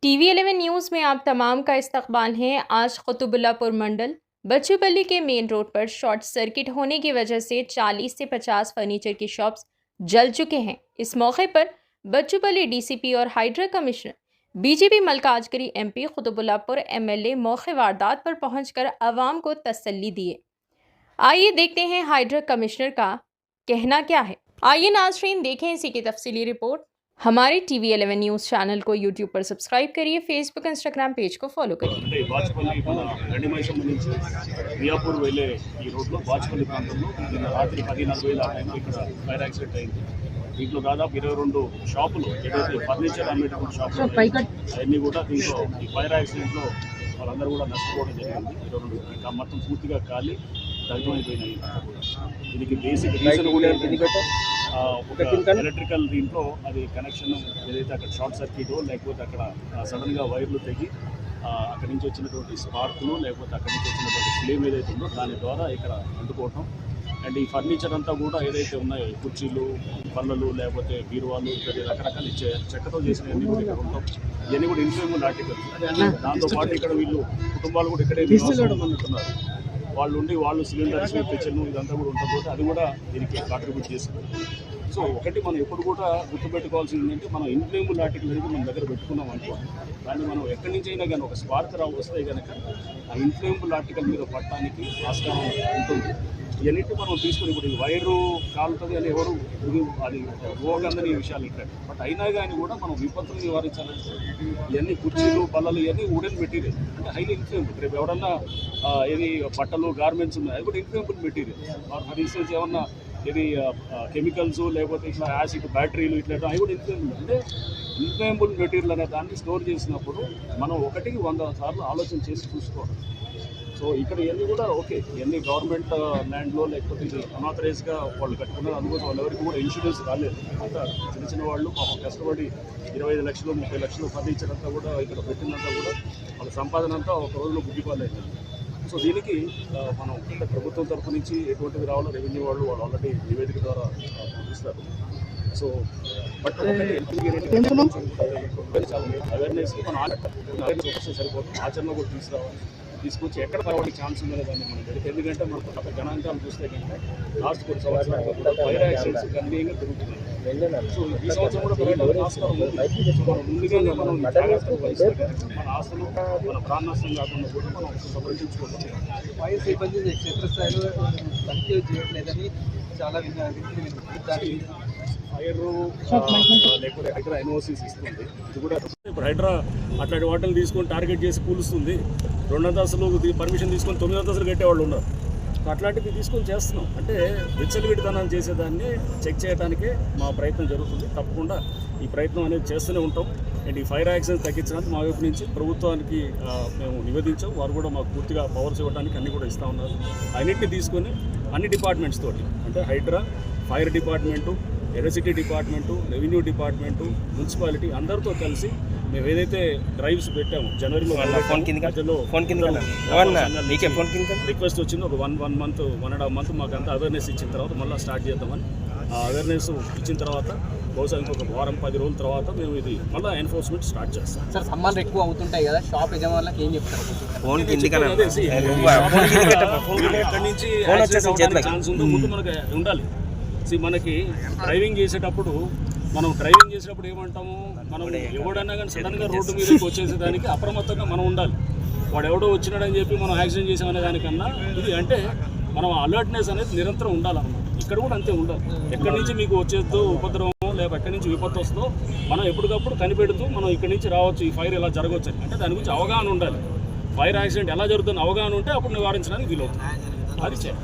TV11 news में आप तमाम का इस्तकबाल है। आज कुतुबुल्लापुर मंडल बच्चूपल्ली के मेन रोड पर शॉर्ट सर्किट होने की वजह से 40 से 50 फर्नीचर की शॉप्स जल चुके हैं। इस मौके पर बच्चूपल्ली DCP और Hydraa commissioner BJP Malkajgiri MP Quthbullapur MLA मौके वारदात पर पहुंचकर आवाम को तसल्ली दिए। आइए देखते हैं हाइड्रा कमिश्नर का कहना क्या है। आइए नाज़रीन देखें इसी की तफसीली रिपोर्ट। हमारे TV11 न्यूज़ चैनल को YouTube पर सब्सक्राइब करिए, फेसबुक इंस्टाग्राम पेज को फॉलो करिए। బాచుపల్లి మన గండిమైసం నుంచి మియాపూర్ వెళ్ళే ఈ రోడ్లో బాచుపల్లి ప్రాంతంలో నిన్న రాత్రి 10:40 ఆ టైంలో ఇక్కడ ఫైర్ యాక్సిడెంట్ అయింది. దీంట్లో దాదాపు 22 షాపులు ఏదైతే ఫర్నిచర్ అమ్మేటువంటి షాపులు అవన్నీ కూడా దీంట్లో ఈ ఫైర్ యాక్సిడెంట్లో వాళ్ళందరూ కూడా నష్టపోవడం జరిగింది. 22 ఇంకా మొత్తం పూర్తిగా కాలి దగ్ధమైపోయినాయి. దీనికి బేసిక్ రీజన్ కూడా ఎలక్ట్రికల్ దీంట్లో అది కనెక్షన్ ఏదైతే అక్కడ షార్ట్ సర్క్యూట్ లేకపోతే అక్కడ సడన్గా వైర్లు తెగి అక్కడి నుంచి వచ్చినటువంటి స్పార్క్లు లేకపోతే అక్కడి నుంచి వచ్చినటువంటి ఫ్లేమ్ ఏదైతే ఉందో దాని ద్వారా ఇక్కడ అంటుకోవటం. అండ్ ఈ ఫర్నిచర్ అంతా కూడా ఏదైతే ఉన్నాయో కుర్చీలు పళ్ళలు లేకపోతే బీరువాలు ఇక్కడి రకరకాల చెక్కతో చేసినవన్నీ కూడా ఇక్కడ ఉంటాం. ఇవన్నీ కూడా ఇన్ఫ్లేమబుల్ ఆర్టికల్స్. దాంతోపాటు ఇక్కడ వీళ్ళు కుటుంబాలు కూడా ఇక్కడే అంటున్నారు. వాళ్ళు సిలిండర్స్ కిచెన్ ఇదంతా కూడా ఉంటుంది. అది కూడా దీనికి కాంట్రిబ్యూట్ చేస్తుంది. సో ఒకటి మనం ఎప్పుడు కూడా గుర్తుపెట్టుకోవాల్సింది ఏంటంటే మనం ఇన్ఫ్లేమబుల్ ఆర్టికల్ అనేది మన దగ్గర పెట్టుకున్నాం అనుకో, దాన్ని మనం ఎక్కడి నుంచి అయినా కానీ ఒక స్పార్క్ వస్తే కనుక ఆ ఇన్ఫ్లేమబుల్ ఆర్టికల్ మీద పట్టడానికి ఆస్కారం ఉంటుంది. ఇవన్నిటి మనం తీసుకుని ఇప్పుడు వైరు కాలుతుంది అని ఎవరు అది రోగందని విషయాలు ఇక్కడ. బట్ అయినా కానీ కూడా మనం విపత్తులు నివారించాలంటే ఇవన్నీ కుర్చీలు బల్లలు ఇవన్నీ వుడెన్ మెటీరియల్ అంటే హైలీ ఇన్ఫ్లేమబుల్. రేపు ఎవరన్నా ఏది బట్టలు గార్మెంట్స్ ఉన్నాయి అది కూడా ఇన్ఫ్లేమబుల్ మెటీరియల్. ఫర్ ఇన్స్టెన్స్ ఏమన్నా ఇది కెమికల్స్ లేకపోతే ఇట్లా యాసిడ్ బ్యాటరీలు ఇట్లా అవి కూడా ఇన్ఫ్లేమబుల్. అంటే ఇన్ఫ్లేమబుల్ మెటీరియల్ అనే దాన్ని స్టోర్ చేసినప్పుడు మనం 100 సార్లు ఆలోచన చేసి చూసుకోవాలి. సో ఇక్కడ ఇవన్నీ కూడా ఓకే, ఇవన్నీ గవర్నమెంట్ ల్యాండ్లో లేకపోతే ఇది అనాథరైజ్గా వాళ్ళు కట్టుకున్నారు. అందుకోసం వాళ్ళెవరికి కూడా ఇన్సూరెన్స్ రాలేదు. అంతా చిన్న వాళ్ళు పాపం కష్టపడి 25 లక్షలు 30 లక్షలు ఫర్నిచర్ అంతా కూడా ఇక్కడ పెట్టినంతా కూడా వాళ్ళ సంపాదన అంతా ఒక రోజులో గుడ్డిపాలైంది. సో దీనికి మనం ప్రభుత్వం తరఫు నుంచి ఎటువంటివి రావాలో రెవెన్యూ వాళ్ళు ఆల్రెడీ నివేదిక ద్వారా పంపిస్తారు. సో బట్ అవేర్నెస్ మనం అవేర్నెస్ సరిపోతుంది, ఆచరణ కూడా తీసుకొచ్చి ఎక్కడ పరవాడికి ఛాన్స్ ఉందనే దాన్ని మనం పెడితే. ఎందుకంటే మనకు గణాంకాలు చూస్తే కనుక లాస్ట్ కొన్ని సంవత్సరాలుగా కూడా ఫైర్ యాక్సిడెంట్స్ గణనీయంగా పెరుగుతున్నాయి. సో ఈ సంవత్సరం కూడా పెరగడానికి ఆస్కారం ఉంది. మనం ముందుగా మనం జాగ్రత్తలు వహిస్తే కనుక మన ఆస్తులు మన ప్రాణ నష్టం కాకుండా కూడా మనం సంరక్షించుకోవాలి. ఫైర్ సిబ్బంది క్షేత్రస్థాయిలో తనిఖీ చేయట్లేదని చాలా ఫైర్ లేకపోతే హైడ్రా NOCs ఇస్తుంది. ఇది కూడా ఇప్పుడు హైడ్రా అట్లాంటి వాటిని తీసుకొని టార్గెట్ చేసి కూలుస్తుంది. 2 అంతస్తులు పర్మిషన్ తీసుకొని 9 అంతస్తులు కట్టేవాళ్ళు ఉన్నారు. అట్లాంటివి తీసుకొని చేస్తున్నాం. అంటే విచ్చలవిడితనాలు చేసేదాన్ని చెక్ చేయడానికే మా ప్రయత్నం జరుగుతుంది. తప్పకుండా ఈ ప్రయత్నం అనేది చేస్తూనే ఉంటాం. అండ్ ఈ ఫైర్ యాక్సిడెంట్స్ తగ్గించడానికి మా వైపు నుంచి ప్రభుత్వానికి మేము నివేదించాం. వారు కూడా మాకు పూర్తిగా పవర్స్ ఇవ్వడానికి అన్నీ కూడా ఇస్తూ ఉన్నారు. అన్నింటినీ తీసుకొని అన్ని డిపార్ట్మెంట్స్ తోటి అంటే Hydraa, fire department, electricity department, revenue department, municipality అందరితో కలిసి మేము ఏదైతే డ్రైవ్స్ పెట్టాము జనవరిలో రిక్వెస్ట్ వచ్చింది. ఒక 1.5 మంత్ మాకు అంతా అవేర్నెస్ ఇచ్చిన తర్వాత మళ్ళీ స్టార్ట్ చేద్దామని. ఆ అవేర్నెస్ ఇచ్చిన తర్వాత బహుశా ఇంకొక వారం 10 రోజుల తర్వాత మేము ఇది మళ్ళీ ఎన్ఫోర్స్మెంట్ స్టార్ట్ చేస్తాం. సార్ సమ్మాన్లు ఎక్కువ అవుతుంటాయి కదా, షాప్ యజమానులకు ఏం చెప్తారు? ఎక్కడి నుంచి ఛాన్స్ ఉందో ముందు మనకు ఉండాలి. మనకి డ్రైవింగ్ చేసేటప్పుడు ఏమంటాము, మనం ఎవడన్నా కానీ సడన్గా రోడ్డు మీదకి వచ్చేసేదానికి అప్రమత్తంగా మనం ఉండాలి. వాడు ఎవడో వచ్చినాడని చెప్పి మనం యాక్సిడెంట్ చేసామనే దానికన్నా ఇది అంటే మనం అలర్ట్నెస్ అనేది నిరంతరం ఉండాలన్నమాట. ఇక్కడ కూడా అంతే ఉండాలి. ఎక్కడి నుంచి మీకు వచ్చేదో ఉపద్రవమో లేకపోతే ఎక్కడి నుంచి విపత్తు వస్తుందో మనం ఎప్పటికప్పుడు కనిపెడుతూ మనం ఇక్కడి నుంచి రావచ్చు, ఈ ఫైర్ ఎలా జరగవచ్చు అంటే దాని గురించి అవగాహన ఉండాలి. ఫైర్ యాక్సిడెంట్ ఎలా జరుగుతుందో అవగాహన ఉంటే అప్పుడు నివారించడానికి వీలవుతుంది. అది చేయాలి.